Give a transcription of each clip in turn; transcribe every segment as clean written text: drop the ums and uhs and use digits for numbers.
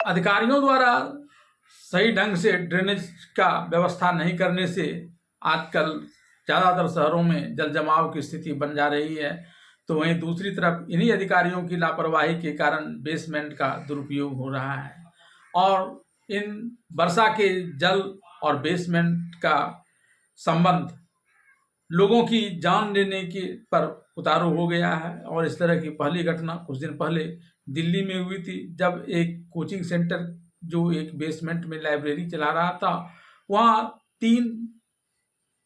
अधिकारियों द्वारा सही ढंग से ड्रेनेज का व्यवस्था नहीं करने से आजकल ज़्यादातर शहरों में जल जमाव की स्थिति बन जा रही है। तो वहीं दूसरी तरफ इन्हीं अधिकारियों की लापरवाही के कारण बेसमेंट का दुरुपयोग हो रहा है और इन वर्षा के जल और बेसमेंट का संबंध लोगों की जान लेने के पर उतारू हो गया है। और इस तरह की पहली घटना कुछ दिन पहले दिल्ली में हुई थी, जब एक कोचिंग सेंटर जो एक बेसमेंट में लाइब्रेरी चला रहा था, वहाँ 3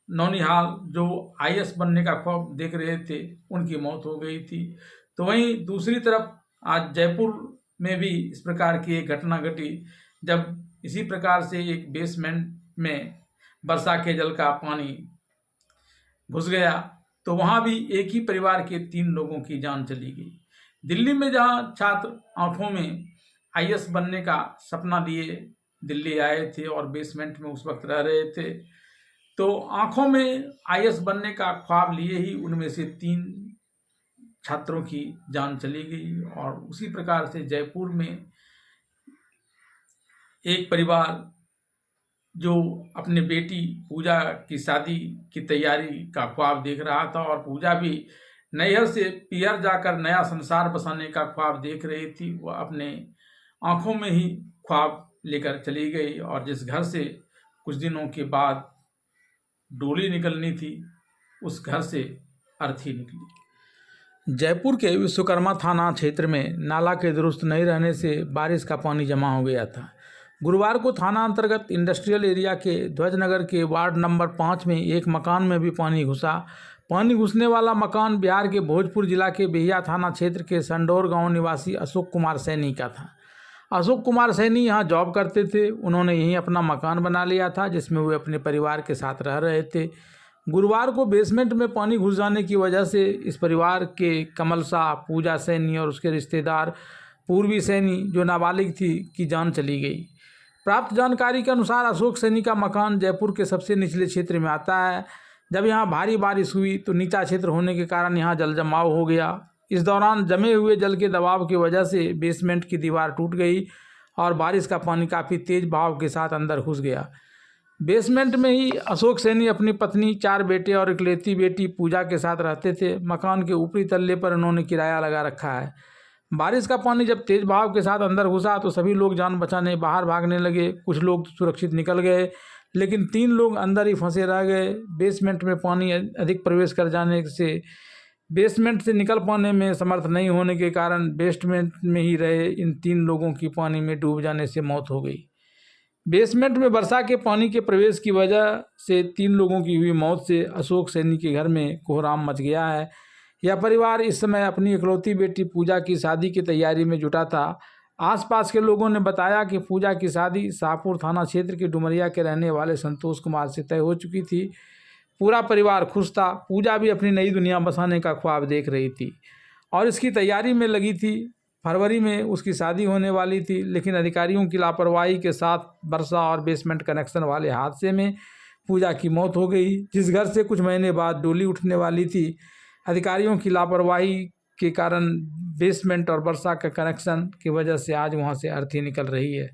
नौनिहाल जो आईएएस बनने का ख्वाब देख रहे थे, उनकी मौत हो गई थी। तो वहीं दूसरी तरफ आज जयपुर में भी इस प्रकार की एक घटना घटी, जब इसी प्रकार से एक बेसमेंट में वर्षा के जल का पानी घुस गया, तो वहाँ भी एक ही परिवार के 3 लोगों की जान चली गई। दिल्ली में जहाँ छात्र आंखों में आईएएस बनने का सपना लिए दिल्ली आए थे और बेसमेंट में उस वक्त रह रहे थे, तो आंखों में आईएएस बनने का ख्वाब लिए ही उनमें से 3 छात्रों की जान चली गई। और उसी प्रकार से जयपुर में एक परिवार जो अपने बेटी पूजा की शादी की तैयारी का ख्वाब देख रहा था, और पूजा भी नैहर से पियर जाकर नया संसार बसाने का ख्वाब देख रही थी, वह अपने आंखों में ही ख्वाब लेकर चली गई। और जिस घर से कुछ दिनों के बाद डोली निकलनी थी, उस घर से अर्थी निकली। जयपुर के विश्वकर्मा थाना क्षेत्र में नाला के दुरुस्त नहीं रहने से बारिश का पानी जमा हो गया था। गुरुवार को थाना अंतर्गत इंडस्ट्रियल एरिया के ध्वजनगर के वार्ड नंबर 5 में एक मकान में भी पानी घुसा। पानी घुसने वाला मकान बिहार के भोजपुर जिला के बिहिया थाना क्षेत्र के संडौर गांव निवासी अशोक कुमार सैनी का था। अशोक कुमार सैनी यहां जॉब करते थे। उन्होंने यहीं अपना मकान बना लिया था, जिसमें वे अपने परिवार के साथ रह रहे थे। गुरुवार को बेसमेंट में पानी घुस जाने की वजह से इस परिवार के कमल शाह, पूजा सैनी और उसके रिश्तेदार पूर्वी सैनी, जो नाबालिग थी, की जान चली गई। प्राप्त जानकारी के अनुसार अशोक सैनी का मकान जयपुर के सबसे निचले क्षेत्र में आता है। जब यहाँ भारी बारिश हुई तो नीचा क्षेत्र होने के कारण यहाँ जल जमाव हो गया। इस दौरान जमे हुए जल के दबाव की वजह से बेसमेंट की दीवार टूट गई और बारिश का पानी काफ़ी तेज बहाव के साथ अंदर घुस गया। बेसमेंट में ही अशोक सैनी अपनी पत्नी, 4 बेटे और इकलौती बेटी पूजा के साथ रहते थे। मकान के ऊपरी तल्ले पर उन्होंने किराया लगा रखा है। बारिश का पानी जब तेज बहाव के साथ अंदर घुसा तो सभी लोग जान बचाने बाहर भागने लगे। कुछ लोग सुरक्षित निकल गए, लेकिन 3 लोग अंदर ही फंसे रह गए। बेसमेंट में पानी अधिक प्रवेश कर जाने से बेसमेंट से निकल पाने में समर्थ नहीं होने के कारण बेसमेंट में ही रहे इन 3 लोगों की पानी में डूब जाने से मौत हो गई। बेसमेंट में वर्षा के पानी के प्रवेश की वजह से 3 लोगों की हुई मौत से अशोक सैनी के घर में कोहराम मच गया है। यह परिवार इस समय अपनी इकलौती बेटी पूजा की शादी की तैयारी में जुटा था। आसपास के लोगों ने बताया कि पूजा की शादी शाहपुर थाना क्षेत्र के डुमरिया के रहने वाले संतोष कुमार से तय हो चुकी थी। पूरा परिवार खुश था। पूजा भी अपनी नई दुनिया बसाने का ख्वाब देख रही थी और इसकी तैयारी में लगी थी। फरवरी में उसकी शादी होने वाली थी, लेकिन अधिकारियों की लापरवाही के साथ वर्षा और बेसमेंट कनेक्शन वाले हादसे में पूजा की मौत हो गई। जिस घर से कुछ महीने बाद डोली उठने वाली थी, अधिकारियों की लापरवाही के कारण बेसमेंट और वर्षा का कनेक्शन की वजह से आज वहां से अर्थी निकल रही है।